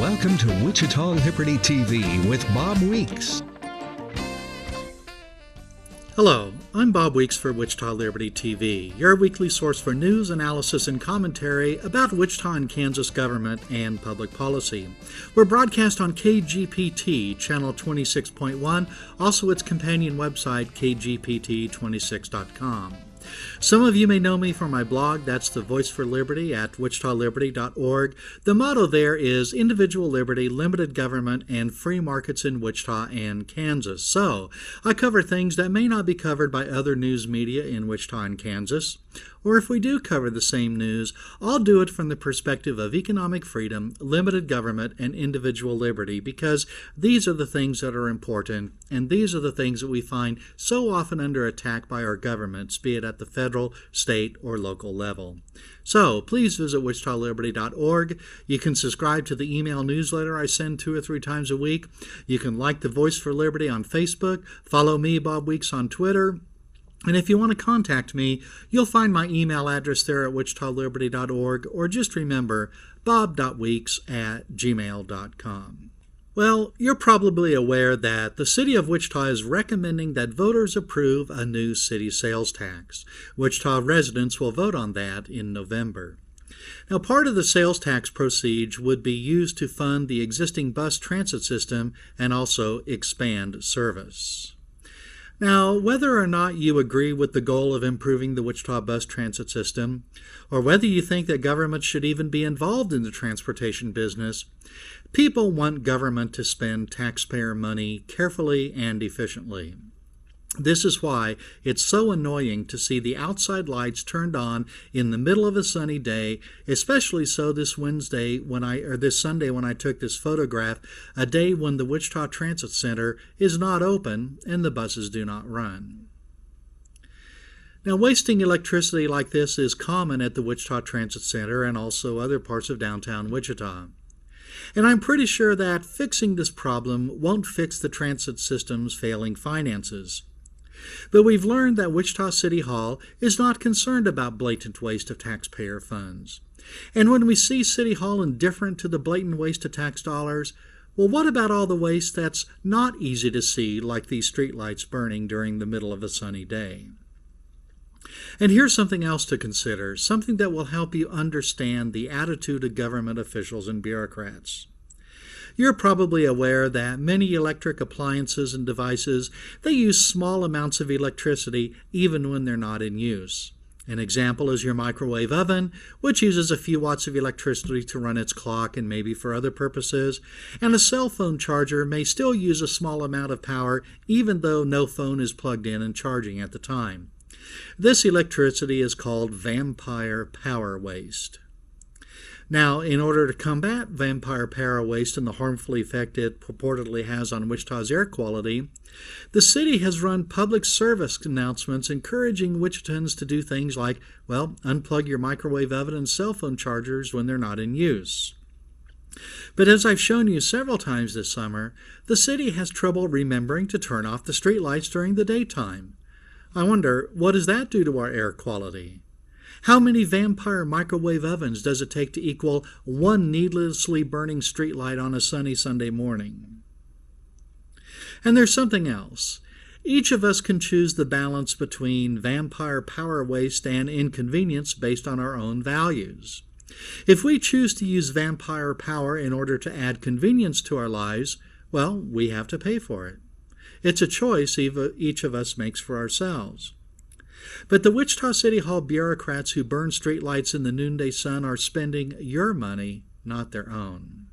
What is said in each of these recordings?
Welcome to Wichita Liberty TV with Bob Weeks. Hello, I'm Bob Weeks for Wichita Liberty TV, your weekly source for news, analysis, and commentary about Wichita and Kansas government and public policy. We're broadcast on KGPT, channel 26.1, also its companion website, kgpt26.com. Some of you may know me from my blog, that's the Voice for Liberty at wichitaliberty.org. The motto there is individual liberty, limited government, and free markets in Wichita and Kansas. So, I cover things that may not be covered by other news media in Wichita and Kansas. Or if we do cover the same news, I'll do it from the perspective of economic freedom, limited government, and individual liberty, because these are the things that are important, and these are the things that we find so often under attack by our governments, be it at the federal, state, or local level. So, please visit wichitaliberty.org. You can subscribe to the email newsletter I send 2 or 3 times a week. You can like the Voice for Liberty on Facebook, follow me, Bob Weeks, on Twitter. And if you want to contact me, you'll find my email address there at wichitaliberty.org, or just remember bob.weeks@gmail.com. Well, you're probably aware that the City of Wichita is recommending that voters approve a new city sales tax. Wichita residents will vote on that in November. Now, part of the sales tax proceeds would be used to fund the existing bus transit system and also expand service. Now, whether or not you agree with the goal of improving the Wichita bus transit system, or whether you think that government should even be involved in the transportation business, people want government to spend taxpayer money carefully and efficiently. This is why it's so annoying to see the outside lights turned on in the middle of a sunny day, especially so this Sunday when I took this photograph, a day when the Wichita Transit Center is not open and the buses do not run. Now, wasting electricity like this is common at the Wichita Transit Center and also other parts of downtown Wichita. And I'm pretty sure that fixing this problem won't fix the transit system's failing finances. But we've learned that Wichita City Hall is not concerned about blatant waste of taxpayer funds. And when we see City Hall indifferent to the blatant waste of tax dollars, well, what about all the waste that's not easy to see, like these streetlights burning during the middle of a sunny day? And here's something else to consider, something that will help you understand the attitude of government officials and bureaucrats. You're probably aware that many electric appliances and devices, they use small amounts of electricity even when they're not in use. An example is your microwave oven, which uses a few watts of electricity to run its clock and maybe for other purposes, and a cell phone charger may still use a small amount of power even though no phone is plugged in and charging at the time. This electricity is called vampire power waste. Now, in order to combat vampire power waste and the harmful effect it purportedly has on Wichita's air quality, the city has run public service announcements encouraging Wichitans to do things like, unplug your microwave oven and cell phone chargers when they're not in use. But as I've shown you several times this summer, the city has trouble remembering to turn off the streetlights during the daytime. I wonder, what does that do to our air quality? How many vampire microwave ovens does it take to equal one needlessly burning streetlight on a sunny Sunday morning? And there's something else. Each of us can choose the balance between vampire power waste and inconvenience based on our own values. If we choose to use vampire power in order to add convenience to our lives, we have to pay for it. It's a choice each of us makes for ourselves. But the Wichita City Hall bureaucrats who burn streetlights in the noonday sun are spending your money, not their own.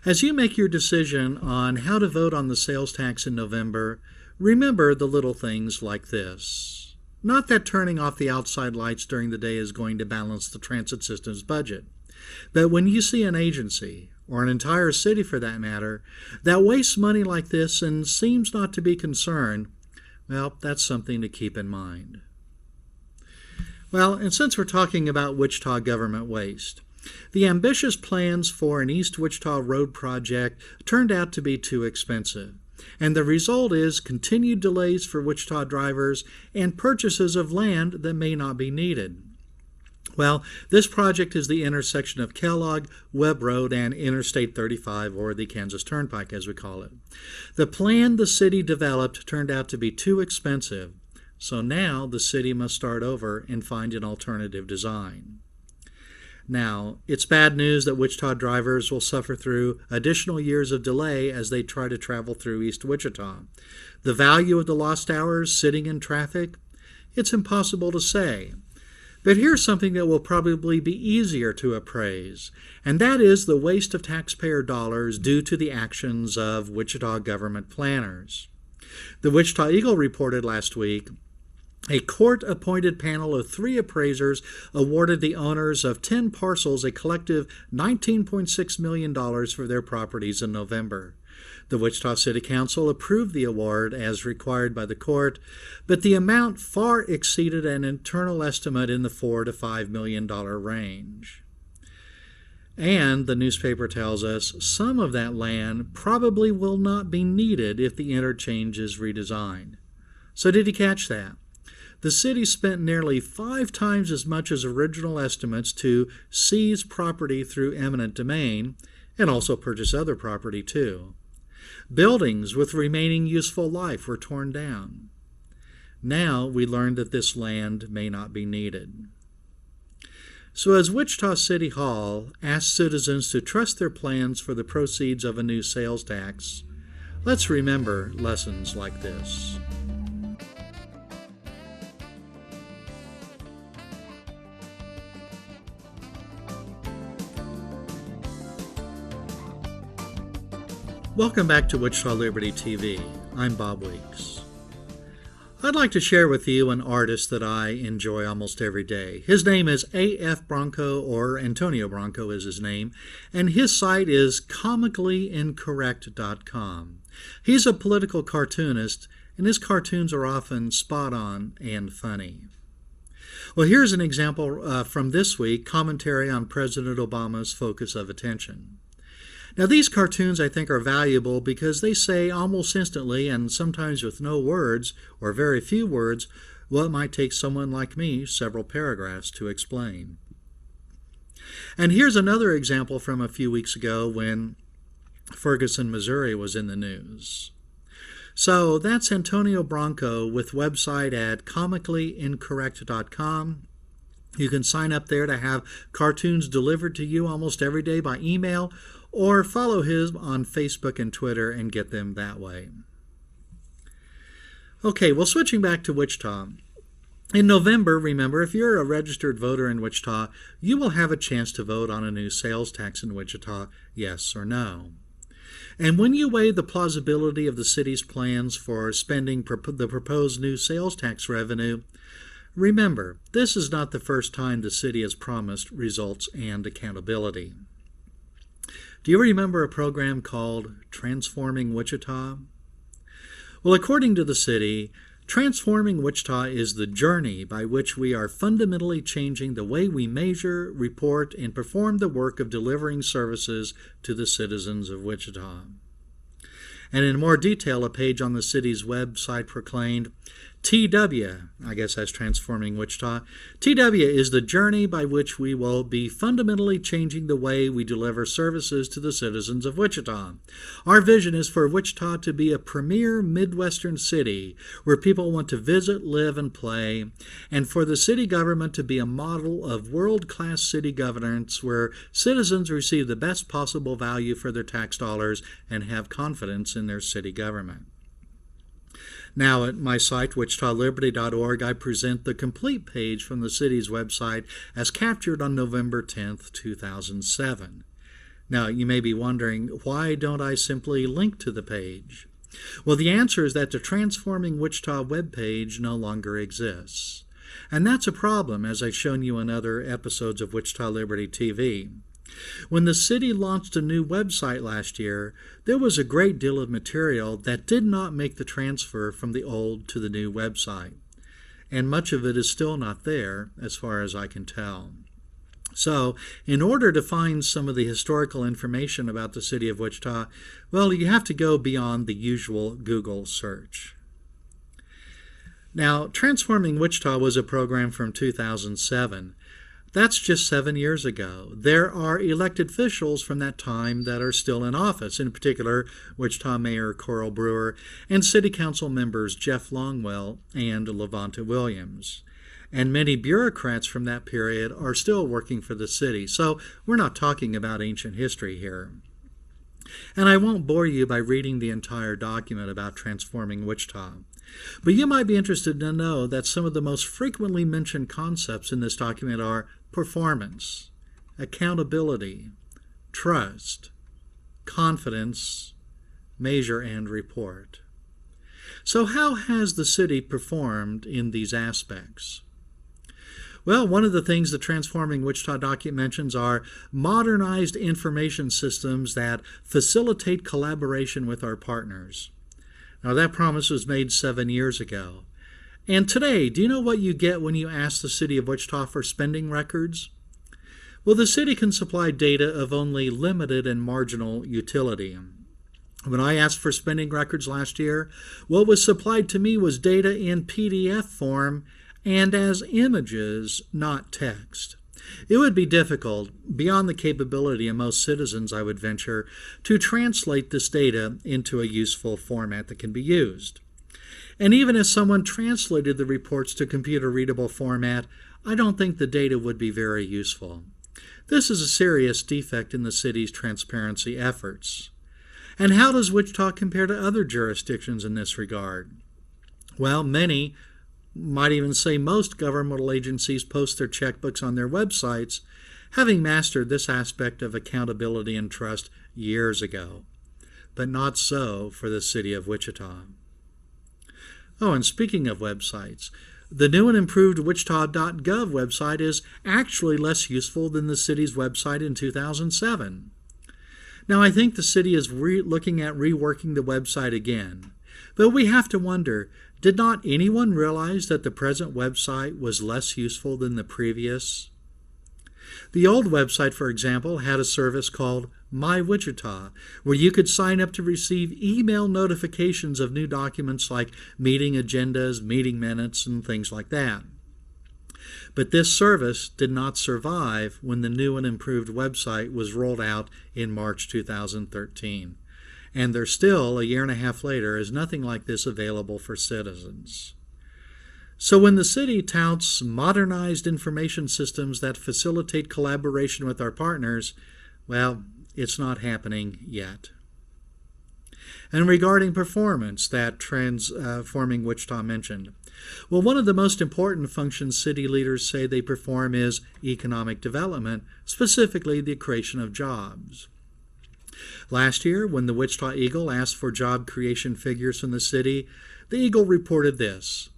As you make your decision on how to vote on the sales tax in November, remember the little things like this. Not that turning off the outside lights during the day is going to balance the transit system's budget, but when you see an agency, or an entire city for that matter, that wastes money like this and seems not to be concerned, that's something to keep in mind. And since we're talking about Wichita government waste, the ambitious plans for an East Wichita road project turned out to be too expensive, and the result is continued delays for Wichita drivers and purchases of land that may not be needed. Well, this project is the intersection of Kellogg, Webb Road, and Interstate 35, or the Kansas Turnpike as we call it. The plan the city developed turned out to be too expensive, so now the city must start over and find an alternative design. Now, it's bad news that Wichita drivers will suffer through additional years of delay as they try to travel through East Wichita. The value of the lost hours sitting in traffic? It's impossible to say. But here's something that will probably be easier to appraise, and that is the waste of taxpayer dollars due to the actions of Wichita government planners. The Wichita Eagle reported last week a court-appointed panel of 3 appraisers awarded the owners of 10 parcels a collective $19.6 million for their properties in November. The Wichita City Council approved the award as required by the court, but the amount far exceeded an internal estimate in the $4 to $5 million range. And the newspaper tells us some of that land probably will not be needed if the interchange is redesigned. So did you catch that? The city spent nearly 5 times as much as original estimates to seize property through eminent domain and also purchase other property too. Buildings with remaining useful life were torn down. Now we learn that this land may not be needed. So as Wichita City Hall asked citizens to trust their plans for the proceeds of a new sales tax, let's remember lessons like this. Welcome back to Wichita Liberty TV. I'm Bob Weeks. I'd like to share with you an artist that I enjoy almost every day. His name is A.F. Bronco, or Antonio Bronco is his name, and his site is comicallyincorrect.com. He's a political cartoonist, and his cartoons are often spot on and funny. Well, here's an example from this week, commentary on President Obama's focus of attention. Now, these cartoons, I think, are valuable because they say almost instantly, and sometimes with no words or very few words, what might take someone like me several paragraphs to explain. And here's another example from a few weeks ago when Ferguson, Missouri was in the news. So that's Antonio Bronco with website at comicallyincorrect.com. You can sign up there to have cartoons delivered to you almost every day by email, or follow him on Facebook and Twitter and get them that way. Okay, well, switching back to Wichita. In November, remember, if you're a registered voter in Wichita, you will have a chance to vote on a new sales tax in Wichita, yes or no. And when you weigh the plausibility of the city's plans for spending the proposed new sales tax revenue, remember, this is not the first time the city has promised results and accountability. Do you remember a program called Transforming Wichita? Well, according to the city, Transforming Wichita is the journey by which we are fundamentally changing the way we measure, report, and perform the work of delivering services to the citizens of Wichita. And in more detail, a page on the city's website proclaimed, TW, I guess that's Transforming Wichita, TW is the journey by which we will be fundamentally changing the way we deliver services to the citizens of Wichita. Our vision is for Wichita to be a premier Midwestern city where people want to visit, live, and play, and for the city government to be a model of world-class city governance where citizens receive the best possible value for their tax dollars and have confidence in their city government. Now, at my site, wichitaliberty.org, I present the complete page from the city's website as captured on November 10th, 2007. Now, you may be wondering, why don't I simply link to the page? Well, the answer is that the Transforming Wichita webpage no longer exists. And that's a problem, as I've shown you in other episodes of Wichita Liberty TV. When the city launched a new website last year, there was a great deal of material that did not make the transfer from the old to the new website. And much of it is still not there, as far as I can tell. So, in order to find some of the historical information about the city of Wichita, well, you have to go beyond the usual Google search. Now, Transforming Wichita was a program from 2007. That's just 7 years ago. There are elected officials from that time that are still in office, in particular Wichita Mayor Coral Brewer and City Council members Jeff Longwell and Levanta Williams. And many bureaucrats from that period are still working for the city, so we're not talking about ancient history here. And I won't bore you by reading the entire document about transforming Wichita. But you might be interested to know that some of the most frequently mentioned concepts in this document are performance, accountability, trust, confidence, measure, and report. So how has the city performed in these aspects? Well, one of the things the Transforming Wichita document mentions are modernized information systems that facilitate collaboration with our partners. Now, that promise was made 7 years ago. And today, do you know what you get when you ask the City of Wichita for spending records? Well, the city can supply data of only limited and marginal utility. When I asked for spending records last year, what was supplied to me was data in PDF form and as images, not text. It would be difficult, beyond the capability of most citizens, I would venture, to translate this data into a useful format that can be used. And even if someone translated the reports to computer-readable format, I don't think the data would be very useful. This is a serious defect in the city's transparency efforts. And how does Wichita compare to other jurisdictions in this regard? Well, many, might even say most governmental agencies post their checkbooks on their websites, having mastered this aspect of accountability and trust years ago. But not so for the city of Wichita. Oh, and speaking of websites, the new and improved wichita.gov website is actually less useful than the city's website in 2007. Now, I think the city is looking at reworking the website again. But we have to wonder, did not anyone realize that the present website was less useful than the previous? The old website, for example, had a service called My Wichita, where you could sign up to receive email notifications of new documents like meeting agendas, meeting minutes, and things like that. But this service did not survive when the new and improved website was rolled out in March 2013. And there still, a year and a half later, is nothing like this available for citizens. So when the city touts modernized information systems that facilitate collaboration with our partners, well, it's not happening yet. And regarding performance that Transforming Wichita mentioned, well, one of the most important functions city leaders say they perform is economic development, specifically the creation of jobs. Last year, when the Wichita Eagle asked for job creation figures from the city, the Eagle reported this: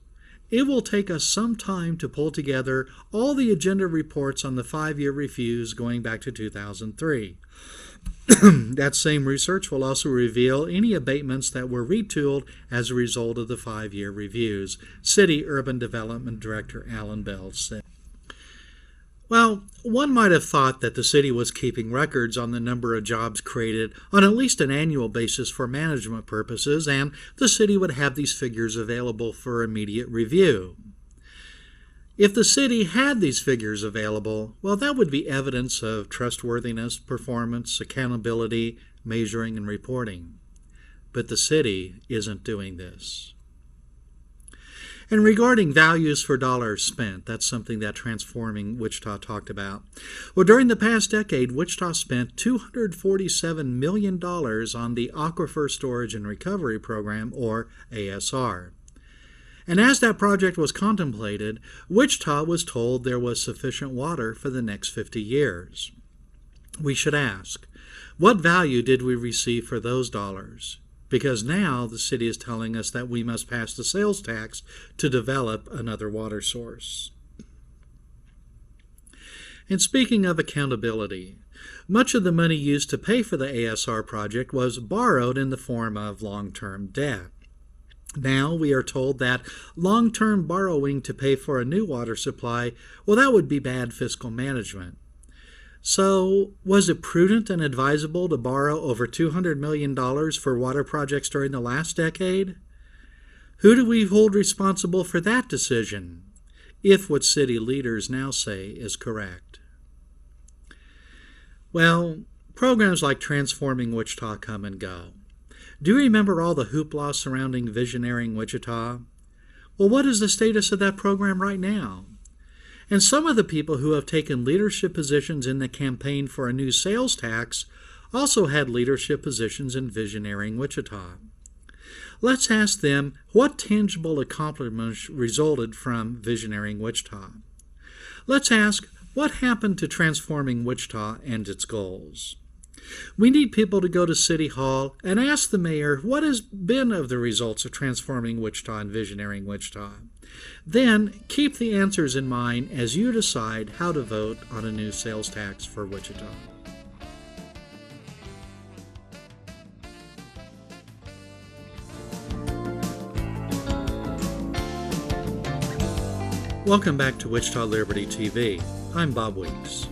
"It will take us some time to pull together all the agenda reports on the 5-year reviews going back to 2003. That same research will also reveal any abatements that were retooled as a result of the 5-year reviews," City Urban Development Director Alan Bell said. Well, one might have thought that the city was keeping records on the number of jobs created on at least an annual basis for management purposes, and the city would have these figures available for immediate review. If the city had these figures available, well, that would be evidence of trustworthiness, performance, accountability, measuring, and reporting. But the city isn't doing this. And regarding values for dollars spent, that's something that Transforming Wichita talked about. Well, during the past decade, Wichita spent $247 million on the Aquifer Storage and Recovery Program, or ASR. And as that project was contemplated, Wichita was told there was sufficient water for the next 50 years. We should ask, what value did we receive for those dollars? Because now the city is telling us that we must pass the sales tax to develop another water source. And speaking of accountability, much of the money used to pay for the ASR project was borrowed in the form of long-term debt. Now we are told that long-term borrowing to pay for a new water supply, well, that would be bad fiscal management. So, was it prudent and advisable to borrow over $200 million for water projects during the last decade? Who do we hold responsible for that decision? if what city leaders now say is correct. Well, programs like Transforming Wichita come and go. Do you remember all the hoopla surrounding Visionarying Wichita? Well, what is the status of that program right now? And some of the people who have taken leadership positions in the campaign for a new sales tax also had leadership positions in Visionarying Wichita. Let's ask them what tangible accomplishments resulted from Visionarying Wichita. Let's ask what happened to Transforming Wichita and its goals. We need people to go to City Hall and ask the mayor what has been of the results of Transforming Wichita and Visionarying Wichita. Then keep the answers in mind as you decide how to vote on a new sales tax for Wichita. Welcome back to Wichita Liberty TV. I'm Bob Weeks.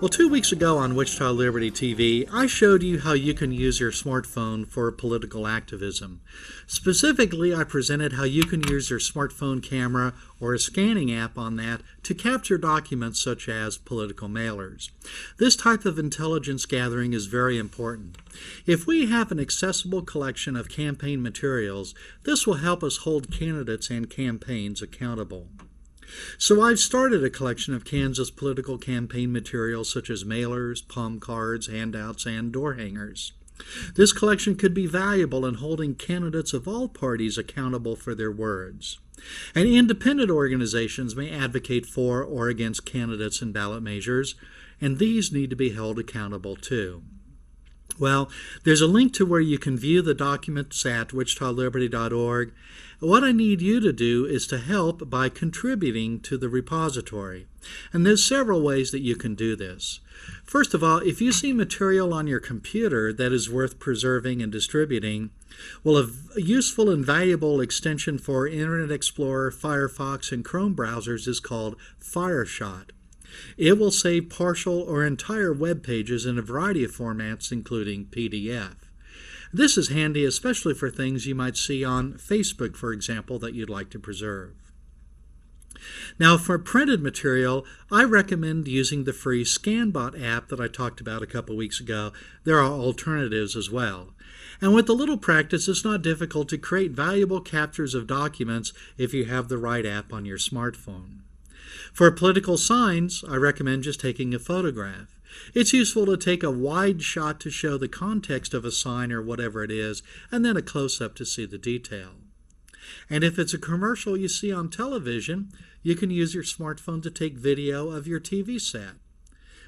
Well, 2 weeks ago on Wichita Liberty TV, I showed you how you can use your smartphone for political activism. Specifically, I presented how you can use your smartphone camera or a scanning app on that to capture documents such as political mailers. This type of intelligence gathering is very important. If we have an accessible collection of campaign materials, this will help us hold candidates and campaigns accountable. So I've started a collection of Kansas political campaign materials such as mailers, palm cards, handouts, and door hangers. This collection could be valuable in holding candidates of all parties accountable for their words. And independent organizations may advocate for or against candidates and ballot measures, and these need to be held accountable too. Well, there's a link to where you can view the documents at wichitaliberty.org. What I need you to do is to help by contributing to the repository. And there's several ways that you can do this. First of all, if you see material on your computer that is worth preserving and distributing, well, a useful and valuable extension for Internet Explorer, Firefox, and Chrome browsers is called FireShot. It will save partial or entire web pages in a variety of formats, including PDF. This is handy especially for things you might see on Facebook, for example, that you'd like to preserve. Now, for printed material, I recommend using the free ScanBot app that I talked about a couple weeks ago. There are alternatives as well. And with a little practice, it's not difficult to create valuable captures of documents if you have the right app on your smartphone. For political signs, I recommend just taking a photograph. It's useful to take a wide shot to show the context of a sign or whatever it is, and then a close-up to see the detail. And if it's a commercial you see on television, you can use your smartphone to take video of your TV set.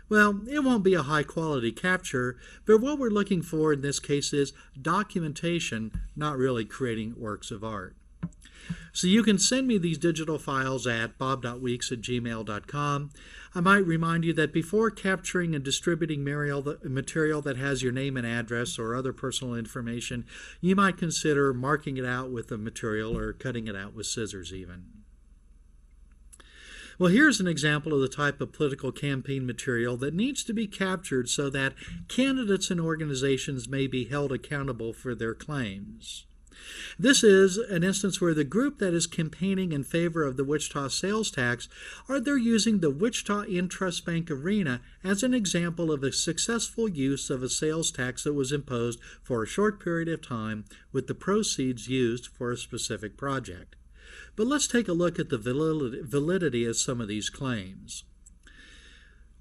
Well, it won't be a high-quality capture, but what we're looking for in this case is documentation, not really creating works of art. So you can send me these digital files at bob.weeks@gmail.com. I might remind you that before capturing and distributing material that has your name and address or other personal information, you might consider marking it out with the material or cutting it out with scissors even. Well, here's an example of the type of political campaign material that needs to be captured so that candidates and organizations may be held accountable for their claims. This is an instance where the group that is campaigning in favor of the Wichita sales tax they're using the Wichita Intrust Bank Arena as an example of a successful use of a sales tax that was imposed for a short period of time with the proceeds used for a specific project. But let's take a look at the validity of some of these claims.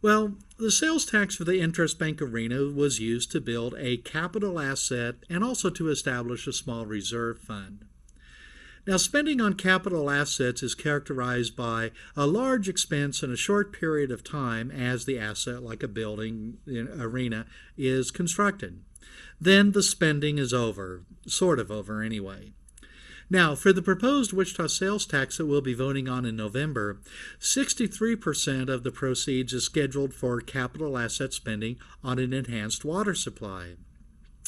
Well, the sales tax for the Intrust Bank Arena was used to build a capital asset and also to establish a small reserve fund. Now, spending on capital assets is characterized by a large expense in a short period of time as the asset, like a building, arena, is constructed. Then the spending is over, sort of over anyway. Now, for the proposed Wichita sales tax that we'll be voting on in November, 63% of the proceeds is scheduled for capital asset spending on an enhanced water supply.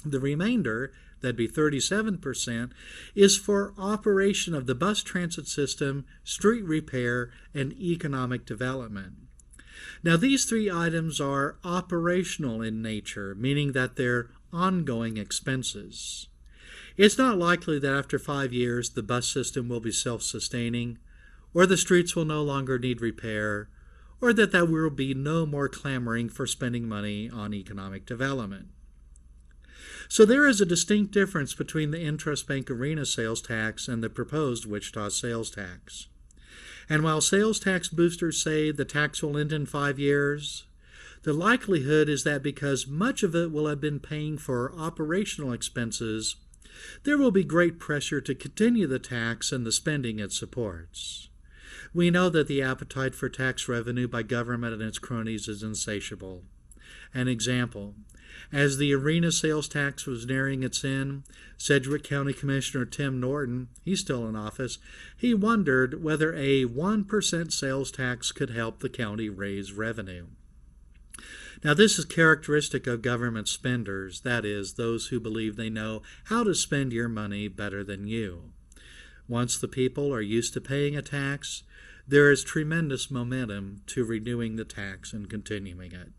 The remainder, that'd be 37%, is for operation of the bus transit system, street repair, and economic development. Now, these three items are operational in nature, meaning that they're ongoing expenses. It's not likely that after 5 years the bus system will be self-sustaining or the streets will no longer need repair, or that there will be no more clamoring for spending money on economic development. So there is a distinct difference between the Interest Bank Arena sales tax and the proposed Wichita sales tax. And while sales tax boosters say the tax will end in 5 years, the likelihood is that because much of it will have been paying for operational expenses, there will be great pressure to continue the tax and the spending it supports. We know that the appetite for tax revenue by government and its cronies is insatiable. An example: as the arena sales tax was nearing its end, Sedgwick County Commissioner Tim Norton, he's still in office, he wondered whether a 1% sales tax could help the county raise revenue. Now, this is characteristic of government spenders, that is, those who believe they know how to spend your money better than you. Once the people are used to paying a tax, there is tremendous momentum to renewing the tax and continuing it.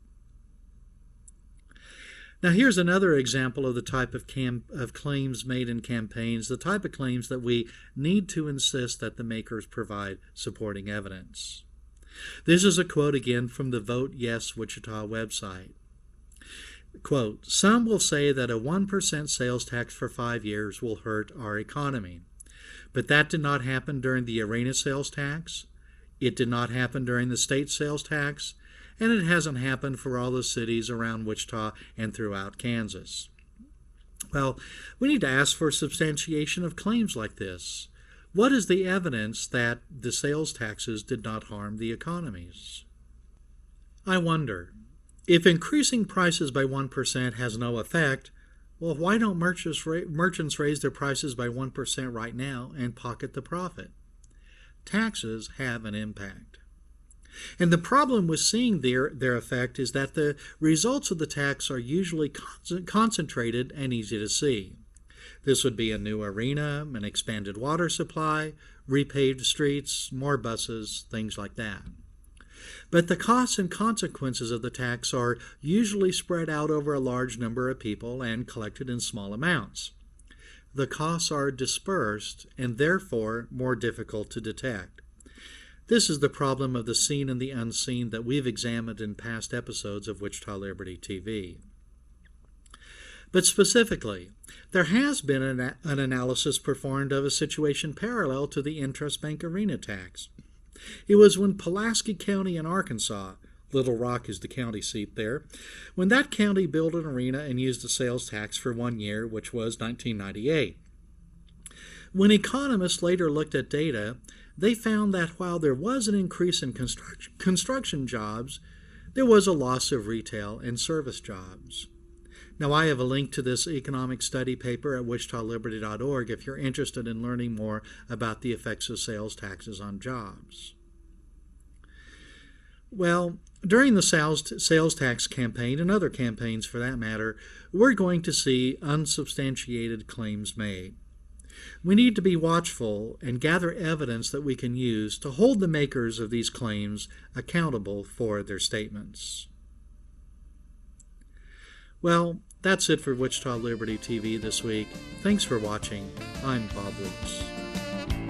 Now, here's another example of the type of claims made in campaigns, the type of claims that we need to insist that the makers provide supporting evidence. This is a quote again from the Vote Yes Wichita website. Quote, "Some will say that a 1% sales tax for 5 years will hurt our economy. But that did not happen during the arena sales tax. It did not happen during the state sales tax. And it hasn't happened for all the cities around Wichita and throughout Kansas." Well, we need to ask for substantiation of claims like this. What is the evidence that the sales taxes did not harm the economies? I wonder, if increasing prices by 1% has no effect, well, why don't merchants raise their prices by 1% right now and pocket the profit? Taxes have an impact. And the problem with seeing their effect is that the results of the tax are usually concentrated and easy to see. This would be a new arena, an expanded water supply, repaved streets, more buses, things like that. But the costs and consequences of the tax are usually spread out over a large number of people and collected in small amounts. The costs are dispersed and therefore more difficult to detect. This is the problem of the seen and the unseen that we've examined in past episodes of Wichita Liberty TV. But specifically, there has been an analysis performed of a situation parallel to the Interest Bank Arena tax. It was when Pulaski County in Arkansas, Little Rock is the county seat there, when that county built an arena and used a sales tax for 1 year, which was 1998. When economists later looked at data, they found that while there was an increase in construction jobs, there was a loss of retail and service jobs. Now, I have a link to this economic study paper at wichitaliberty.org if you're interested in learning more about the effects of sales taxes on jobs. Well, during the sales tax campaign, and other campaigns for that matter, we're going to see unsubstantiated claims made. We need to be watchful and gather evidence that we can use to hold the makers of these claims accountable for their statements. Well, that's it for Wichita Liberty TV this week. Thanks for watching. I'm Bob Weeks.